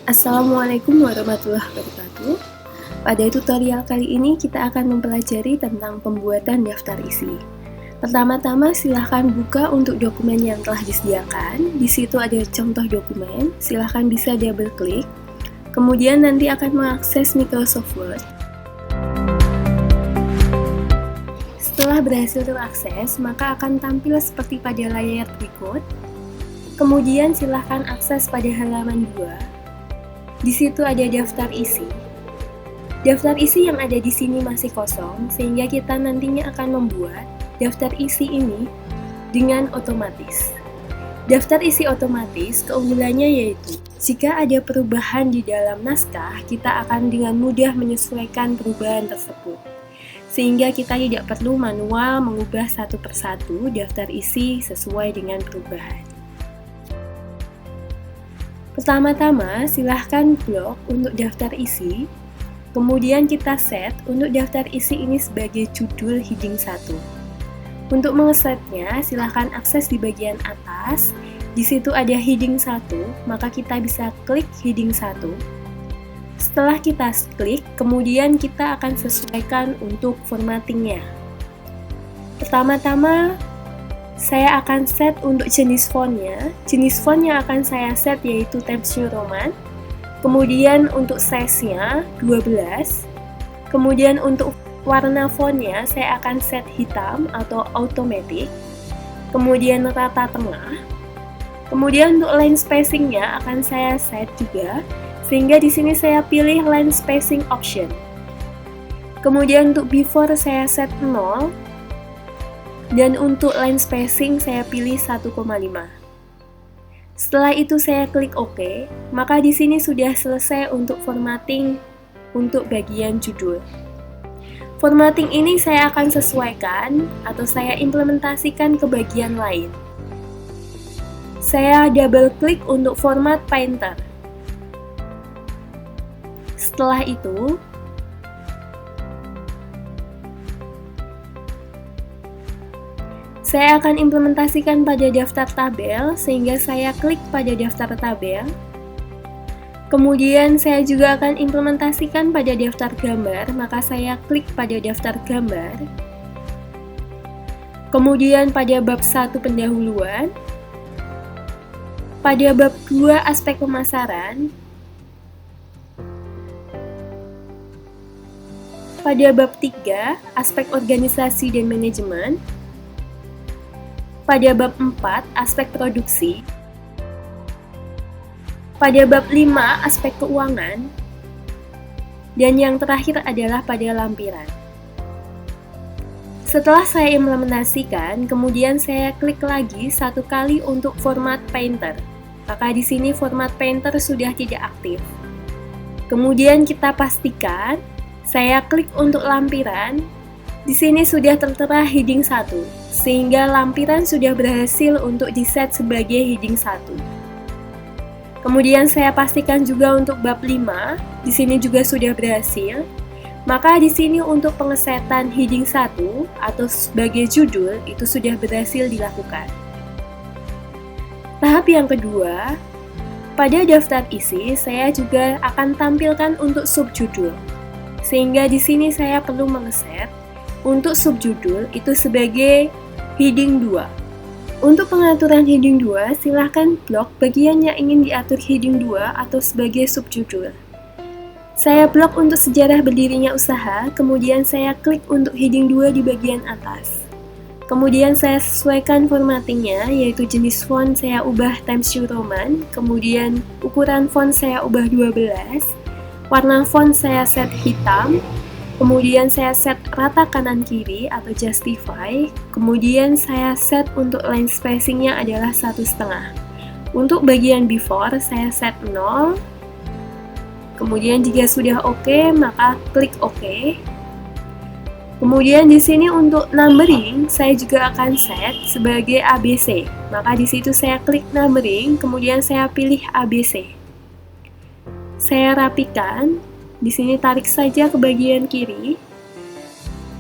Assalamualaikum warahmatullahi wabarakatuh. Pada tutorial kali ini kita akan mempelajari tentang pembuatan daftar isi. Pertama-tama silahkan buka untuk dokumen yang telah disediakan. Di situ ada contoh dokumen, silahkan bisa double klik. Kemudian nanti akan mengakses Microsoft Word. Setelah berhasil terakses, maka akan tampil seperti pada layar berikut. Kemudian silahkan akses pada halaman 2. Di situ ada daftar isi. Daftar isi yang ada di sini masih kosong, sehingga kita nantinya akan membuat daftar isi ini dengan otomatis. Daftar isi otomatis keunggulannya yaitu, jika ada perubahan di dalam naskah, kita akan dengan mudah menyesuaikan perubahan tersebut. Sehingga kita tidak perlu manual mengubah satu persatu daftar isi sesuai dengan perubahan. Pertama-tama, silahkan blok untuk daftar isi, kemudian kita set untuk daftar isi ini sebagai judul heading 1. Untuk mengesetnya, silahkan akses di bagian atas, di situ ada heading 1, maka kita bisa klik heading 1. Setelah kita klik, kemudian kita akan sesuaikan untuk formattingnya. Pertama-tama, saya akan set untuk jenis fontnya. Jenis font yang akan saya set yaitu Times New Roman. Kemudian untuk size-nya 12. Kemudian untuk warna fontnya saya akan set hitam atau automatic. Kemudian rata tengah. Kemudian untuk line spacing-nya akan saya set juga, sehingga di sini saya pilih line spacing option. Kemudian untuk before saya set 0. Dan untuk line spacing saya pilih 1,5. Setelah itu saya klik OK, maka di sini sudah selesai untuk formatting untuk bagian judul. Formatting ini saya akan sesuaikan atau saya implementasikan ke bagian lain. Saya double klik untuk format Painter. Setelah itu, saya akan implementasikan pada daftar tabel, sehingga saya klik pada daftar tabel. Kemudian saya juga akan implementasikan pada daftar gambar, maka saya klik pada daftar gambar. Kemudian pada bab 1 pendahuluan, pada bab 2 aspek pemasaran, pada bab 3 aspek organisasi dan manajemen, pada bab 4, aspek produksi. Pada bab 5, aspek keuangan. Dan yang terakhir adalah pada lampiran. Setelah saya implementasikan, kemudian saya klik lagi satu kali untuk format Painter. Maka di sini format Painter sudah tidak aktif. Kemudian kita pastikan, saya klik untuk lampiran. Di sini sudah tertera heading 1, sehingga lampiran sudah berhasil untuk diset sebagai heading 1. Kemudian saya pastikan juga untuk bab 5, di sini juga sudah berhasil. Maka di sini untuk pengesetan heading 1 atau sebagai judul itu sudah berhasil dilakukan. Tahap yang kedua, pada daftar isi saya juga akan tampilkan untuk subjudul. Sehingga di sini saya perlu mengeset untuk subjudul itu sebagai heading 2. Untuk pengaturan heading 2, silahkan blok bagian yang ingin diatur heading 2 atau sebagai subjudul. Saya blok untuk sejarah berdirinya usaha, kemudian saya klik untuk heading 2 di bagian atas. Kemudian saya sesuaikan formattingnya, yaitu jenis font saya ubah Times New Roman, kemudian ukuran font saya ubah 12, warna font saya set hitam, kemudian saya set rata kanan kiri atau justify, kemudian saya set untuk line spacingnya adalah 1,5. Untuk bagian before saya set 0, kemudian jika sudah oke, maka klik OK. Kemudian di sini untuk numbering saya juga akan set sebagai ABC, maka di situ saya klik numbering, kemudian saya pilih ABC. Saya rapikan. Di sini tarik saja ke bagian kiri.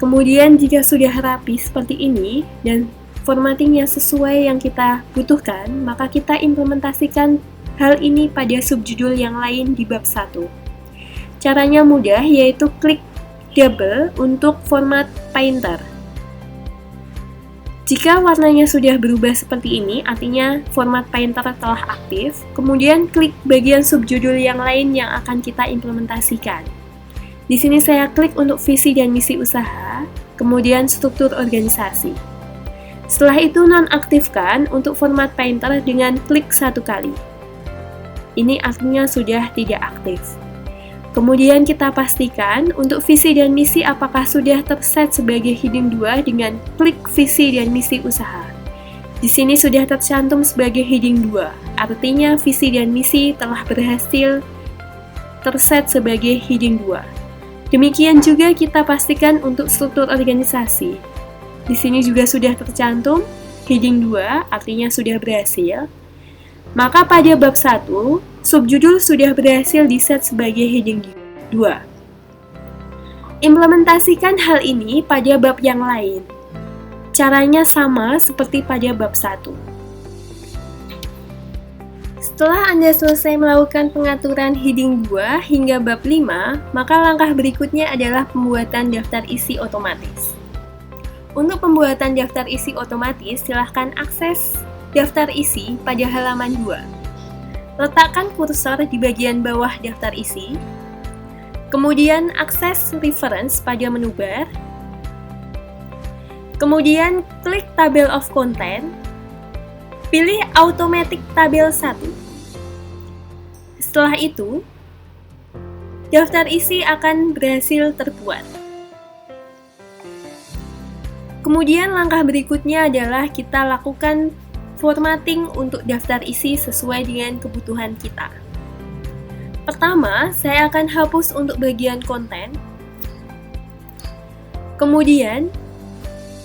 Kemudian jika sudah rapi seperti ini dan formattingnya sesuai yang kita butuhkan, maka kita implementasikan hal ini pada subjudul yang lain di bab 1. Caranya mudah, yaitu klik double untuk format painter. Jika warnanya sudah berubah seperti ini, artinya format painter telah aktif, kemudian klik bagian subjudul yang lain yang akan kita implementasikan. Di sini saya klik untuk visi dan misi usaha, kemudian struktur organisasi. Setelah itu nonaktifkan untuk format painter dengan klik 1 kali. Ini artinya sudah tidak aktif. Kemudian kita pastikan untuk visi dan misi apakah sudah terset sebagai heading 2 dengan klik visi dan misi usaha. Di sini sudah tercantum sebagai heading 2, artinya visi dan misi telah berhasil terset sebagai heading 2. Demikian juga kita pastikan untuk struktur organisasi. Di sini juga sudah tercantum heading 2, artinya sudah berhasil. Maka pada bab 1, subjudul sudah berhasil diset sebagai heading 2. Implementasikan hal ini pada bab yang lain. Caranya sama seperti pada bab 1. Setelah Anda selesai melakukan pengaturan heading 2 hingga bab 5, maka langkah berikutnya adalah pembuatan daftar isi otomatis. Untuk pembuatan daftar isi otomatis, silahkan akses daftar isi pada halaman 2. Letakkan kursor di bagian bawah daftar isi, kemudian akses reference pada menu bar, kemudian klik Table of Content, pilih Automatic Tabel 1. Setelah itu, daftar isi akan berhasil terbuat. Kemudian langkah berikutnya adalah kita lakukan formatting untuk daftar isi sesuai dengan kebutuhan kita. Pertama, saya akan hapus untuk bagian konten. Kemudian,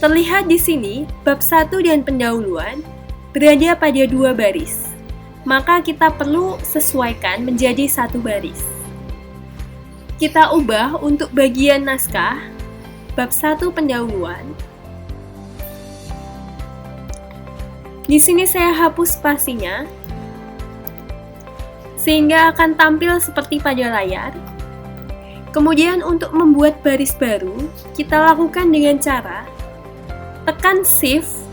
terlihat di sini bab 1 dan pendahuluan berada pada 2 baris. Maka kita perlu sesuaikan menjadi 1 baris. Kita ubah untuk bagian naskah bab 1 pendahuluan. Di sini saya hapus spasinya, sehingga akan tampil seperti pada layar. Kemudian untuk membuat baris baru, kita lakukan dengan cara tekan Shift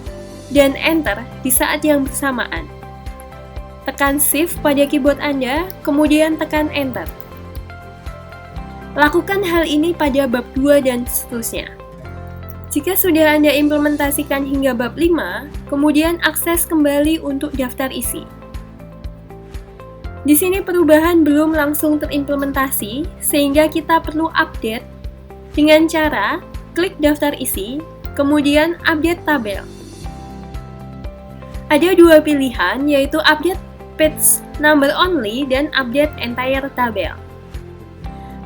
dan Enter di saat yang bersamaan. Tekan Shift pada keyboard Anda, kemudian tekan Enter. Lakukan hal ini pada bab 2 dan seterusnya. Jika sudah Anda implementasikan hingga bab 5, kemudian akses kembali untuk daftar isi. Di sini perubahan belum langsung terimplementasi, sehingga kita perlu update dengan cara klik daftar isi, kemudian update tabel. Ada 2 pilihan, yaitu update page number only dan update entire tabel.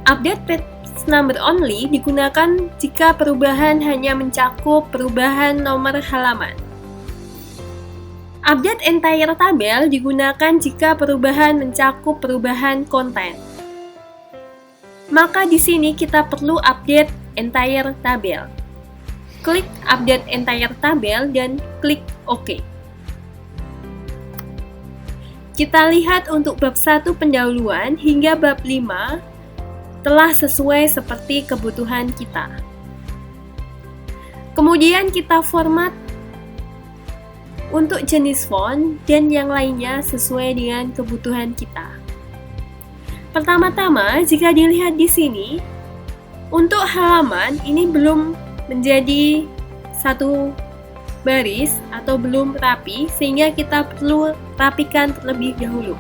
Update page number only digunakan jika perubahan hanya mencakup perubahan nomor halaman. Update entire tabel digunakan jika perubahan mencakup perubahan konten. Maka di sini kita perlu update entire tabel. Klik update entire tabel dan klik OK. Kita lihat untuk bab 1 pendahuluan hingga bab 5 telah sesuai seperti kebutuhan kita. Kemudian kita format untuk jenis font dan yang lainnya sesuai dengan kebutuhan kita. Pertama-tama, jika dilihat di sini, untuk halaman ini belum menjadi 1 baris atau belum rapi, sehingga kita perlu rapikan terlebih dahulu.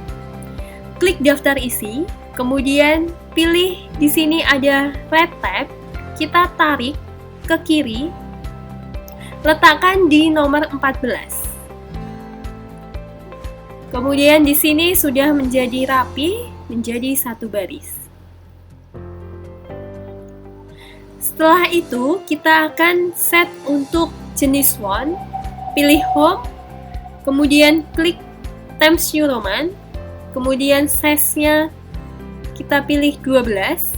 Klik daftar isi, kemudian pilih di sini ada red tab, kita tarik ke kiri, letakkan di nomor 14. Kemudian di sini sudah menjadi rapi, menjadi 1 baris. Setelah itu, kita akan set untuk jenis font, pilih home, kemudian klik Times New Roman, kemudian size-nya kita pilih 12,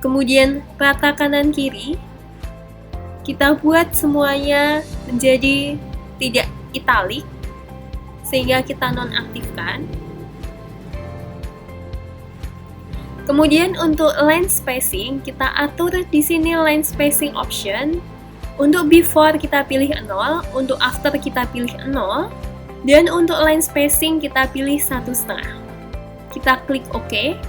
kemudian rata kanan kiri, kita buat semuanya menjadi tidak italik, sehingga kita nonaktifkan. Kemudian untuk line spacing, kita atur di sini line spacing option. Untuk before kita pilih 0, untuk after kita pilih 0, dan untuk line spacing kita pilih 1,5. Kita klik OK.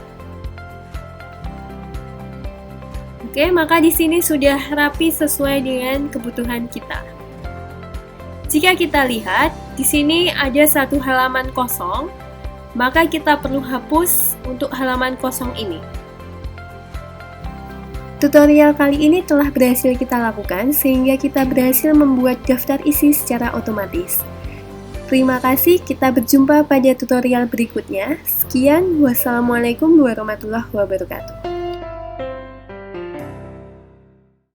Oke, maka di sini sudah rapi sesuai dengan kebutuhan kita. Jika kita lihat, di sini ada satu halaman kosong, maka kita perlu hapus untuk halaman kosong ini. Tutorial kali ini telah berhasil kita lakukan, sehingga kita berhasil membuat daftar isi secara otomatis. Terima kasih, kita berjumpa pada tutorial berikutnya. Sekian, wassalamualaikum warahmatullahi wabarakatuh.